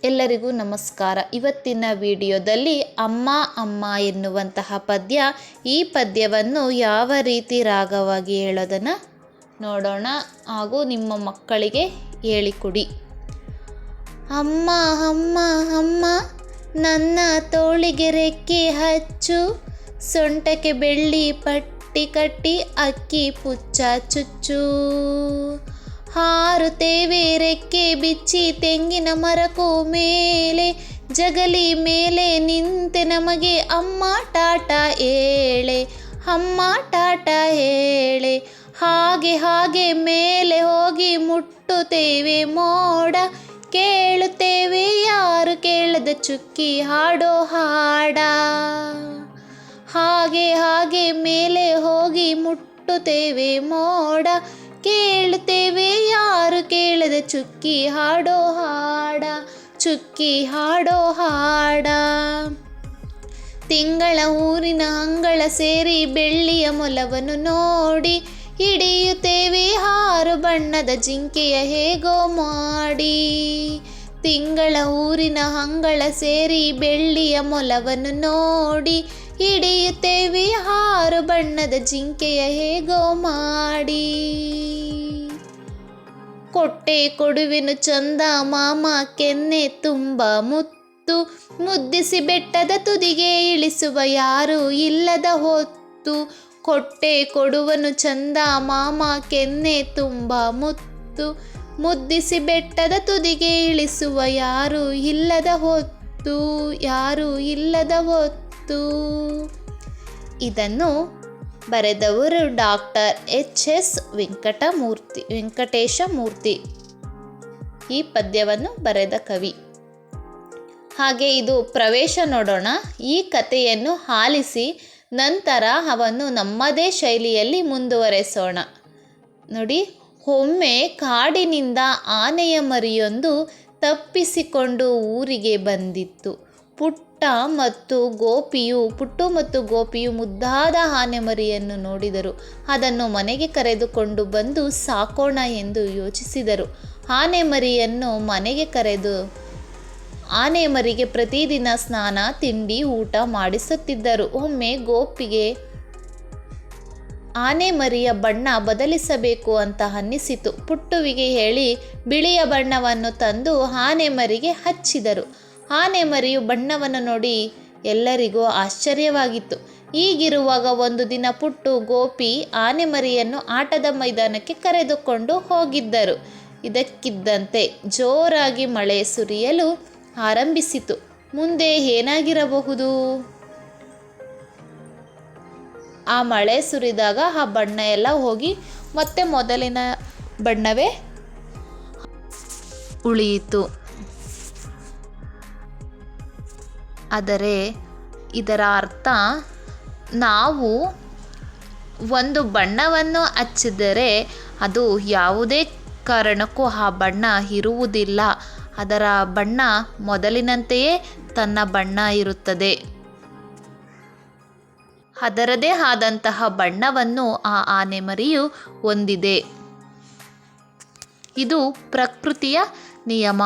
ಎಲ್ಲರಿಗೂ ನಮಸ್ಕಾರ. ಇವತ್ತಿನ ವಿಡಿಯೋದಲ್ಲಿ ಅಮ್ಮ ಅಮ್ಮ ಎನ್ನುವಂತಹ ಪದ್ಯ, ಈ ಪದ್ಯವನ್ನು ಯಾವ ರೀತಿ ರಾಗವಾಗಿ ಹೇಳೋದನ್ನು ನೋಡೋಣ ಹಾಗೂ ನಿಮ್ಮ ಮಕ್ಕಳಿಗೆ ಹೇಳಿಕೊಡಿ. ಅಮ್ಮ ಅಮ್ಮ ಅಮ್ಮ ನನ್ನ ತೋಳಿಗೆ ರೆಕ್ಕೆ ಹಚ್ಚು, ಸೊಂಟಕ್ಕೆ ಬೆಳ್ಳಿ ಪಟ್ಟಿ ಕಟ್ಟಿ ಅಕ್ಕಿ ಪುಚ್ಚ ಚುಚ್ಚು. ಹಾರುತ್ತೇವೆ ರೆಕ್ಕೆ ಬಿಚ್ಚಿ ತೆಂಗಿನ ಮರಕ್ಕೂ ಮೇಲೆ, ಜಗಲಿ ಮೇಲೆ ನಿಂತೆ ನಮಗೆ ಅಮ್ಮ ಟಾಟ ಹೇಳೆ, ಅಮ್ಮ ಟಾಟ ಹೇಳೆ. ಹಾಗೆ ಹಾಗೆ ಮೇಲೆ ಹೋಗಿ ಮುಟ್ಟುತ್ತೇವೆ ಮೋಡ, ಕೇಳುತ್ತೇವೆ ಯಾರು ಕೇಳದ ಚುಕ್ಕಿ ಹಾಡೋ ಹಾಡ. ಹಾಗೆ ಹಾಗೆ ಮೇಲೆ ಹೋಗಿ ಮುಟ್ಟುತ್ತೇವೆ ಮೋಡ, ಕೇಳುತ್ತೇವೆ ಯಾರು ಕೇಳದ ಚುಕ್ಕಿ ಹಾಡೋ ಹಾಡ, ಚುಕ್ಕಿ ಹಾಡೋ ಹಾಡ. ತಿಂಗಳ ಊರಿನ ಅಂಗಳ ಸೇರಿ ಬೆಳ್ಳಿಯ ಮೊಲವನ್ನು ನೋಡಿ, ಹಿಡಿಯುತ್ತೇವೆ 6 ಬಣ್ಣದ ಜಿಂಕೆಯ ಹೇಗೋ ಮಾಡಿ. ತಿಂಗಳ ಊರಿನ ಅಂಗಳ ಸೇರಿ ಬೆಳ್ಳಿಯ ಮೊಲವನ್ನು ನೋಡಿ, ಹಿಡಿಯುತ್ತೇವೆ 6 ಬಣ್ಣದ ಜಿಂಕೆಯ ಹೇಗೋ ಮಾಡಿ. ಕೊಟ್ಟೆ ಕೊಡುವೆನು ಚಂದ ಮಾಮ ಕೆನ್ನೆ ತುಂಬ ಮುತ್ತು, ಮುದ್ದಿಸಿ ಬೆಟ್ಟದ ತುದಿಗೆ ಇಳಿಸುವ ಯಾರು ಇಲ್ಲದ ಹೊತ್ತು. ಕೊಟ್ಟೆ ಕೊಡುವನು ಚಂದ ಮಾಮ ಕೆನ್ನೆ ತುಂಬ ಮುತ್ತು, ಮುದ್ದಿಸಿ ಬೆಟ್ಟದ ತುದಿಗೆ ಇಳಿಸುವ ಯಾರು ಇಲ್ಲದ ಹೊತ್ತು, ಯಾರು ಇಲ್ಲದ ಹೊತ್ತು. ಇದನ್ನು ಬರೆದವರು ಡಾಕ್ಟರ್ H.S. ವೆಂಕಟೇಶ ಮೂರ್ತಿ. ಈ ಪದ್ಯವನ್ನು ಬರೆದ ಕವಿ. ಹಾಗೆ ಇದು ಪ್ರವೇಶ ನೋಡೋಣ. ಈ ಕಥೆಯನ್ನು ಆಲಿಸಿ ನಂತರ ಅವನ್ನು ನಮ್ಮದೇ ಶೈಲಿಯಲ್ಲಿ ಮುಂದುವರೆಸೋಣ. ನೋಡಿ, ಒಮ್ಮೆ ಕಾಡಿನಿಂದ ಆನೆಯ ಮರಿಯೊಂದು ತಪ್ಪಿಸಿಕೊಂಡು ಊರಿಗೆ ಬಂದಿತ್ತು. ಪುಟ್ಟು ಮತ್ತು ಗೋಪಿಯು ಮುದ್ದಾದ ಆನೆ ಮರಿಯನ್ನು ನೋಡಿದರು. ಅದನ್ನು ಮನೆಗೆ ಕರೆದುಕೊಂಡು ಬಂದು ಸಾಕೋಣ ಎಂದು ಯೋಚಿಸಿದರು. ಆನೆ ಮರಿಯನ್ನು ಮನೆಗೆ ಕರೆದು ಆನೆ ಮರಿಗೆ ಪ್ರತಿದಿನ ಸ್ನಾನ ತಿಂಡಿ ಊಟ ಮಾಡಿಸುತ್ತಿದ್ದರು. ಒಮ್ಮೆ ಗೋಪಿಗೆ ಆನೆ ಮರಿಯ ಬಣ್ಣ ಬದಲಿಸಬೇಕು ಅಂತ ಅನ್ನಿಸಿತು. ಪುಟ್ಟುವಿಗೆ ಹೇಳಿ ಬಿಳಿಯ ಬಣ್ಣವನ್ನು ತಂದು ಆನೆ ಮರಿಗೆ ಹಚ್ಚಿದರು. ಆನೆ ಮರಿಯು ಬಣ್ಣವನ್ನು ನೋಡಿ ಎಲ್ಲರಿಗೂ ಆಶ್ಚರ್ಯವಾಗಿತ್ತು. ಹೀಗಿರುವಾಗ ಒಂದು ದಿನ ಪುಟ್ಟು ಗೋಪಿ ಆನೆ ಮರಿಯನ್ನು ಆಟದ ಮೈದಾನಕ್ಕೆ ಕರೆದುಕೊಂಡು ಹೋಗಿದ್ದರು. ಇದಕ್ಕಿದ್ದಂತೆ ಜೋರಾಗಿ ಮಳೆ ಸುರಿಯಲು ಆರಂಭಿಸಿತು. ಮುಂದೆ ಏನಾಗಿರಬಹುದು? ಆ ಮಳೆ ಸುರಿದಾಗ ಆ ಬಣ್ಣ ಎಲ್ಲ ಹೋಗಿ ಮತ್ತೆ ಮೊದಲಿನ ಬಣ್ಣವೇ ಉಳಿಯಿತು. ಆದರೆ ಇದರ ಅರ್ಥ, ನಾವು ಒಂದು ಬಣ್ಣವನ್ನು ಹಚ್ಚಿದರೆ ಅದು ಯಾವುದೇ ಕಾರಣಕ್ಕೂ ಆ ಬಣ್ಣ ಇರುವುದಿಲ್ಲ. ಅದರ ಬಣ್ಣ ಮೊದಲಿನಂತೆಯೇ ತನ್ನ ಬಣ್ಣ ಇರುತ್ತದೆ. ಅದರದೇ ಆದಂತಹ ಬಣ್ಣವನ್ನು ಆ ಆನೆ ಮರಿಯು ಹೊಂದಿದೆ. ಇದು ಪ್ರಕೃತಿಯ ನಿಯಮ.